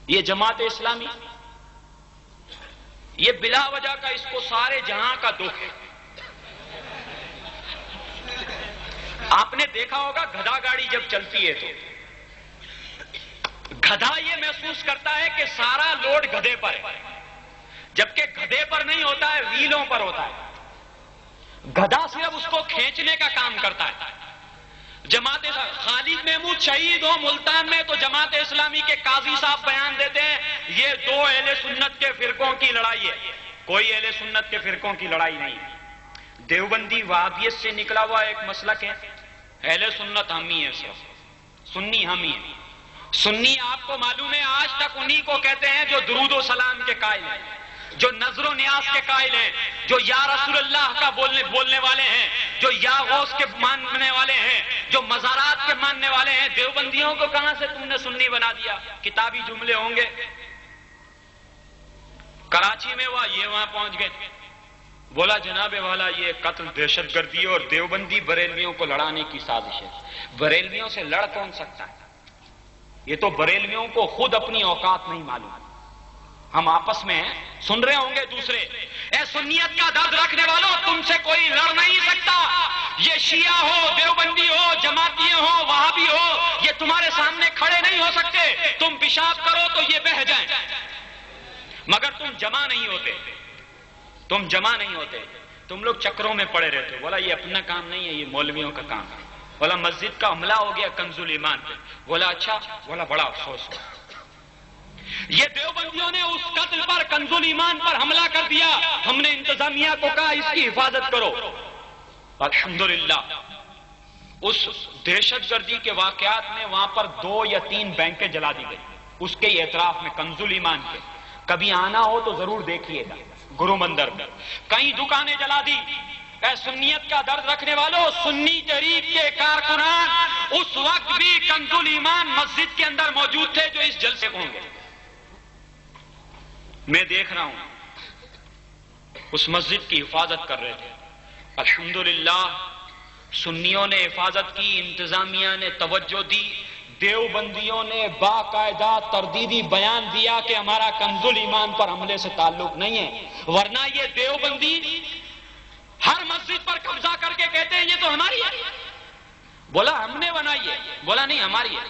یہ جماعت اسلامی، یہ بلا وجہ کا اس کو سارے جہاں کا دکھ ہے۔ آپ نے دیکھا ہوگا گدھا گاڑی جب چلتی ہے تو گدھا یہ محسوس کرتا ہے کہ سارا لوڈ گدھے پر ہے، جبکہ گدھے پر نہیں ہوتا ہے، ویلوں پر ہوتا ہے۔ گدھا صرف اس کو کھینچنے کا کام کرتا ہے۔ جماعت خالد محمود شہید ہو ملتان میں تو جماعت اسلامی کے قاضی صاحب بیان دیتے ہیں یہ دو اہل سنت کے فرقوں کی لڑائی ہے، کوئی اہل سنت کے فرقوں کی لڑائی نہیں۔ دیوبندی وہابیت سے نکلا ہوا ایک مسلک ہے، اہل سنت ہم ہی ہیں، صرف سنی ہم ہی ہیں۔ سنی آپ کو معلوم ہے آج تک انہی کو کہتے ہیں جو درود و سلام کے قائل ہیں، جو نظر و نیاز کے قائل ہیں، جو یا رسول اللہ کا بولنے والے ہیں، جو یا غوث کے ماننے والے ہیں، جو مزارات کے ماننے والے ہیں۔ دیوبندیوں کو کہاں سے تم نے سنی بنا دیا؟ کتابی جملے ہوں گے۔ کراچی میں ہوا، یہ وہاں پہنچ گئے، بولا جناب والا یہ قتل دہشت گردی اور دیوبندی بریلویوں کو لڑانے کی سازش ہے۔ بریلویوں سے لڑ کون سکتا ہے؟ یہ تو بریلویوں کو خود اپنی اوقات نہیں معلوم۔ ہم آپس میں سن رہے ہوں گے دوسرے، اے سنیت کا درد رکھنے والوں تم سے کوئی لڑ نہیں سکتا، یہ شیعہ ہو، دیوبندی ہو، جماعتی ہو، وہابی ہو، یہ تمہارے سامنے کھڑے نہیں ہو سکتے۔ تم پیشاب کرو تو یہ بہہ جائیں، مگر تم جمع نہیں ہوتے، تم جمع نہیں ہوتے، تم لوگ چکروں میں پڑے رہتے۔ بولا یہ اپنا کام نہیں ہے، یہ مولویوں کا کام ہے۔ بولا مسجد کا حملہ ہو گیا کنز الایمان پہ۔ بولا اچھا، بولا بڑا افسوس ہوا، یہ دیوبندیوں نے اس قتل پر کنز الایمان پر حملہ کر دیا، ہم نے انتظامیہ کو کہا اس کی حفاظت کرو۔ الحمدللہ اس دہشت گردی کے واقعات میں وہاں پر 2 یا 3 بینکیں جلا دی گئی، اس کے اعتراف میں کنز الایمان کے۔ کبھی آنا ہو تو ضرور دیکھیے گا، گرو مندر میں کئی دکانیں جلا دی۔ اے سنیت کا درد رکھنے والوں، سنی تحریک کے کارکنان اس وقت بھی کنز الایمان مسجد کے اندر موجود تھے جو اس جلسے کو ہوں گے۔ میں دیکھ رہا ہوں اس مسجد کی حفاظت کر رہے تھے۔ الحمدللہ سنیوں نے حفاظت کی، انتظامیہ نے توجہ دی، دیوبندیوں نے باقاعدہ تردیدی بیان دیا کہ ہمارا کنز الایمان پر حملے سے تعلق نہیں ہے، ورنہ یہ دیوبندی ہر مسجد پر قبضہ کر کے کہتے ہیں یہ تو ہماری ہے۔ بولا ہم نے بنائی ہے، بولا نہیں ہماری ہے۔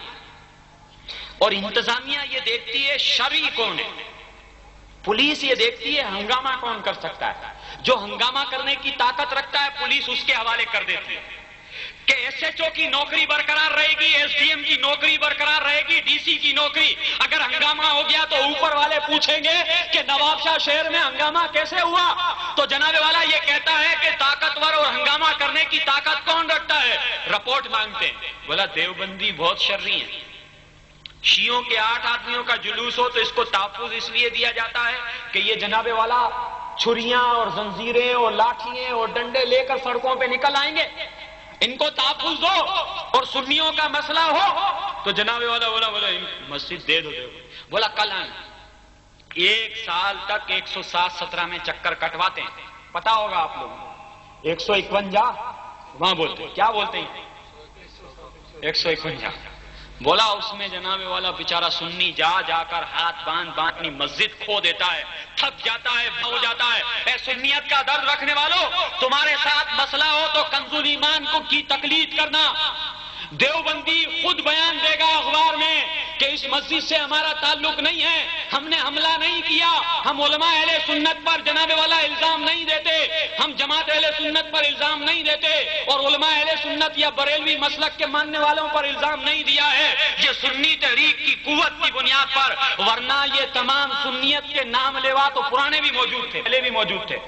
اور انتظامیہ یہ دیکھتی ہے شرعی کون ہے، پولیس یہ دیکھتی ہے ہنگامہ کون کر سکتا ہے، جو ہنگامہ کرنے کی طاقت رکھتا ہے پولیس اس کے حوالے کر دیتی ہے کہ ایس ایچ او کی نوکری برقرار رہے گی، ایس ڈی ایم کی نوکری برقرار رہے گی، ڈی سی کی نوکری۔ اگر ہنگامہ ہو گیا تو اوپر والے پوچھیں گے کہ نواب شاہ شہر میں ہنگامہ کیسے ہوا؟ تو جناب والا یہ کہتا ہے کہ طاقتور اور ہنگامہ کرنے کی طاقت کون رکھتا ہے؟ رپورٹ مانگتے ہیں۔ بولا دیوبندی بہت شرری ہیں، شیعوں کے 8 آدمیوں کا جلوس ہو تو اس کو تحفظ اس لیے دیا جاتا ہے کہ یہ جناب والا چھریاں اور زنجیریں اور لاٹھیاں اور ڈنڈے لے کر سڑکوں پہ نکل آئیں گے، ان کو تحفظ دو۔ اور سنیوں کا مسئلہ ہو تو جناب والا بولا مسجد دے دو۔ بولا کل آنا، 1 سال تک 107-17 میں چکر کٹواتے ہیں، پتا ہوگا آپ لوگ 151 وہاں بولتے ہیں، کیا بولتے ہیں 151۔ بولا اس میں جناب والا بیچارہ سنی جا جا کر ہاتھ باندھ اپنی مسجد کھو دیتا ہے، تھک جاتا ہے، ہو جاتا ہے۔ اے سنیت کا درد رکھنے والوں، تمہارے ساتھ مسئلہ ہو تو کنز الایمان کو کی تقلید کرنا۔ دیوبندی خود بیان دے گا اخبار میں کہ اس مسجد سے ہمارا تعلق نہیں ہے، ہم نے حملہ نہیں کیا، ہم علماء اہل سنت پر جناب والا الزام نہیں دیتے، ہم جماعت اہل سنت پر الزام نہیں دیتے، اور علماء اہل سنت یا بریلوی مسلک کے ماننے والوں پر الزام نہیں دیا ہے، یہ سنی تحریک کی قوت کی بنیاد پر، ورنہ یہ تمام سنیت کے نام لیوا تو پرانے بھی موجود تھے، پہلے بھی موجود تھے،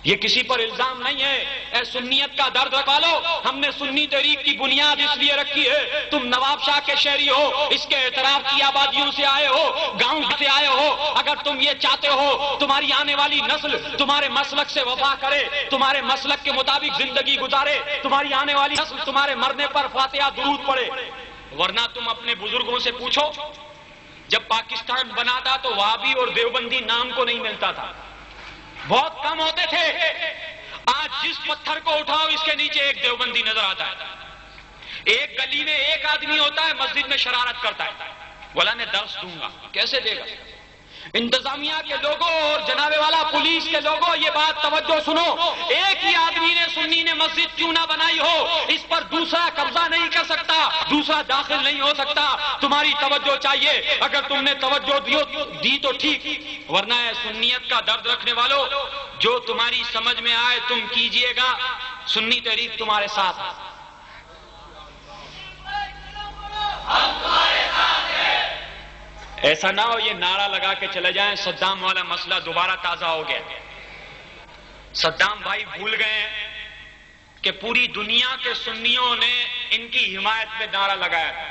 یہ کسی پر الزام نہیں ہے۔ اے سنیت کا درد رکھا لو، ہم نے سنی تحریک کی بنیاد اس لیے رکھی ہے، تم نواب شاہ کے شہری ہو، اس کے اعتراف کی آبادیوں سے آئے ہو، گاؤں سے آئے ہو، اگر تم یہ چاہتے ہو تمہاری آنے والی نسل تمہارے مسلک سے وفا کرے، تمہارے مسلک کے مطابق زندگی گزارے، تمہاری آنے والی نسل تمہارے مرنے پر فاتحہ درود پڑھے، ورنہ تم اپنے بزرگوں سے پوچھو، جب پاکستان بنا تھا تو وہابی اور دیوبندی نام کو نہیں ملتا تھا، بہت کم ہوتے تھے۔ آج جس پتھر کو اٹھاؤ اس کے نیچے ایک دیوبندی نظر آتا ہے، ایک گلی میں ایک آدمی ہوتا ہے مسجد میں شرارت کرتا ہے، بولا میں درس دوں گا. کیسے دے گا؟ انتظامیہ کے لوگوں اور جناب والا پولیس کے لوگوں یہ بات توجہ سنو، ایک ہی آدمی نے سنی نے مسجد کیوں نہ بنائی ہو، اس پر دوسرا قبضہ نہیں کر سکتا، دوسرا داخل نہیں ہو سکتا. تمہاری توجہ چاہیے، اگر تم نے توجہ دی تو ٹھیک، ورنہ ہے سنیت کا درد رکھنے والوں، جو تمہاری سمجھ میں آئے تم کیجئے گا، سنی تحریک تمہارے ساتھ. ایسا نہ ہو یہ نعرہ لگا کے چلے جائیں صدام والا مسئلہ دوبارہ تازہ ہو گیا. صدام بھائی بھول گئے کہ پوری دنیا کے سنیوں نے ان کی حمایت میں نعرہ لگایا تھا.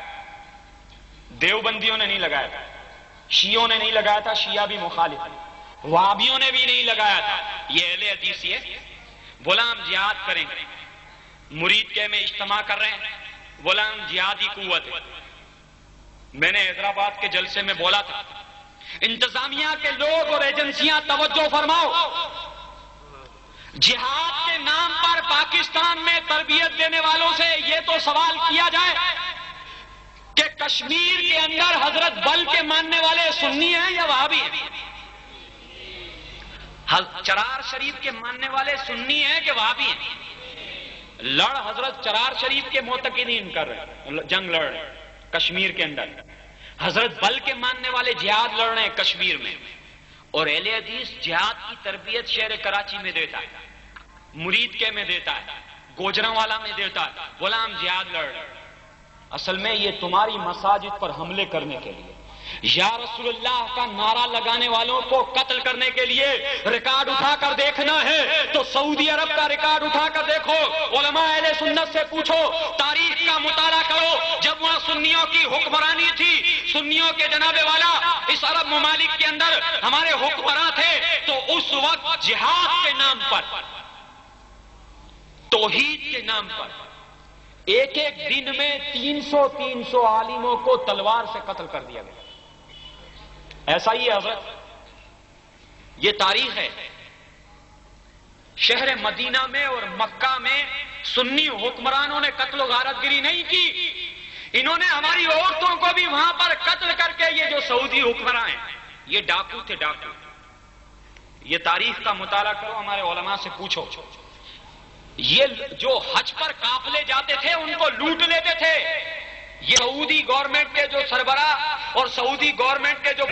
دیوبندیوں نے نہیں لگایا تھا، شیعوں نے نہیں لگایا تھا، شیعہ بھی مخالف ہے، وہابیوں نے بھی نہیں لگایا تھا. یہ اہل حدیث ہے. بولا ہم جہاد کریں گے. مرید کے میں اجتماع کر رہے ہیں، بولا ہم جہادی قوت ہے. میں نے حیدرآباد کے جلسے میں بولا تھا، انتظامیہ کے لوگ اور ایجنسیاں توجہ فرماؤ، جہاد کے نام پر پاکستان میں تربیت دینے والوں سے یہ تو سوال کیا جائے کہ کشمیر کے اندر حضرت بل کے ماننے والے سنی ہیں یا وہابی ہیں؟ چرار شریف کے ماننے والے سنی ہیں کہ وہابی ہیں؟ حضرت چرار شریف کے معتقدین کر رہے ہیں، جنگ لڑ رہے ہیں کشمیر کے اندر. حضرت بل کے ماننے والے جہاد لڑ رہے ہیں کشمیر میں، اور اہل حدیث جہاد کی تربیت شہر کراچی میں دیتا ہے، مرید کے میں دیتا ہے، گوجرانوالا میں دیتا ہے. بولا ہم جہاد لڑ رہے ہیں. اصل میں یہ تمہاری مساجد پر حملے کرنے کے لیے، یا رسول اللہ کا نعرہ لگانے والوں کو قتل کرنے کے لیے ریکارڈ اٹھا کر دیکھنا ہے تو سعودی عرب کا ریکارڈ اٹھا کر دیکھو، علماء اہل سنت سے پوچھو، تاریخ کا مطالعہ کرو. جب وہاں سنیوں کی حکمرانی تھی، سنیوں کے جناب والا اس عرب ممالک کے اندر ہمارے حکمراں تھے، تو اس وقت جہاد کے نام پر، توحید کے نام پر ایک ایک دن میں 300 عالموں کو تلوار سے قتل کر دیا گیا. ایسا ہی ہے حضرت، یہ تاریخ ہے. شہر مدینہ میں اور مکہ میں سنی حکمرانوں نے قتل و غارت گری نہیں کی، انہوں نے ہماری عورتوں کو بھی وہاں پر قتل کر کے، یہ جو سعودی حکمراں ہیں یہ ڈاکو تھے، ڈاکو. یہ تاریخ کا مطالعہ کرو، ہمارے علماء سے پوچھو. یہ جو حج پر قافلے جاتے تھے ان کو لوٹ لیتے تھے. یہ سعودی گورنمنٹ کے جو سربراہ اور سعودی گورنمنٹ کے جو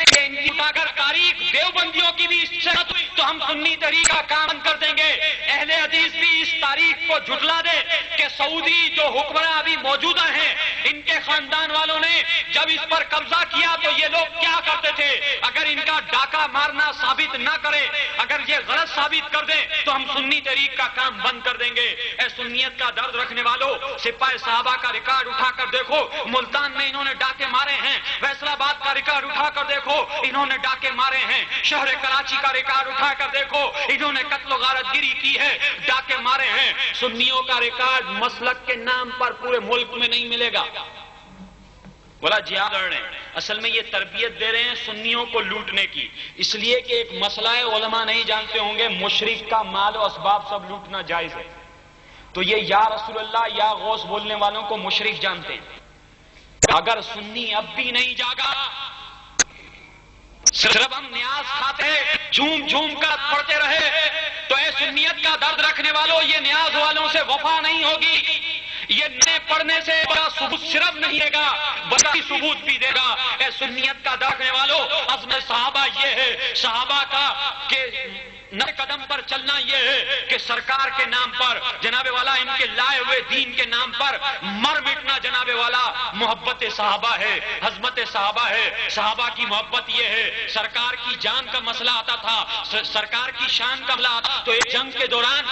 اگر تاریخ دیوبندیوں کی بھی اس سے تو ہم سنی تحریک کا کام بند کر دیں گے. اہل حدیث بھی اس تاریخ کو جھٹلا دے کہ سعودی جو حکمراں ابھی موجودہ ہیں، ان کے خاندان والوں نے جب اس پر قبضہ کیا تو یہ لوگ کیا کرتے تھے. اگر ان کا ڈاکہ مارنا ثابت نہ کرے، اگر یہ غلط ثابت کر دیں تو ہم سنی تحریک کا کام بند کر دیں گے. اے سنیت کا درد رکھنے والوں، سپاہ صحابہ کا ریکارڈ اٹھا کر دیکھو، ملتان میں انہوں نے ڈاکے مارے ہیں. فیصل آباد کا ریکارڈ اٹھا کر دیکھو، انہوں نے ڈاکے مارے ہیں. شہر کراچی کا ریکارڈ اٹھا کر دیکھو، انہوں نے قتل و غارت گری کی ہے، ڈاکے مارے ہیں. سنیوں کا ریکارڈ مسلک کے نام پر پورے ملک میں نہیں ملے گا. بولا جہاد لڑ رہے ہیں، اصل میں یہ تربیت دے رہے ہیں سنیوں کو لوٹنے کی. اس لیے کہ ایک مسئلہ ہے، علماء نہیں جانتے ہوں گے، مشرک کا مال و اسباب سب لوٹنا جائز ہے. تو یہ یا رسول اللہ یا غوث بولنے والوں کو مشرک جانتے ہیں. اگر سنی اب بھی نہیں جاگا، صرف ہم نیاز کھاتے جھوم جھوم کر پڑھتے رہے، تو اے سنیت کا درد رکھنے والوں، یہ نیاز والوں سے وفا نہیں ہوگی. یہ نئے پڑھنے سے بڑا ثبوت صرف نہیں دے گا، بڑا ثبوت بھی دے گا. اے سنیت کا درد رکھنے والوں، عزم صحابہ یہ ہے، صحابہ کا کہ نئے قدم پر چلنا یہ ہے کہ سرکار کے نام پر، جناب والا ان کے لائے ہوئے دین کے نام پر مر مٹنا جناب والا محبت صحابہ ہے، عظمت صحابہ ہے. صحابہ کی محبت یہ ہے. سرکار کی جان کا مسئلہ آتا تھا، سرکار کی شان کا مسئلہ آتا تو ایک جنگ کے دوران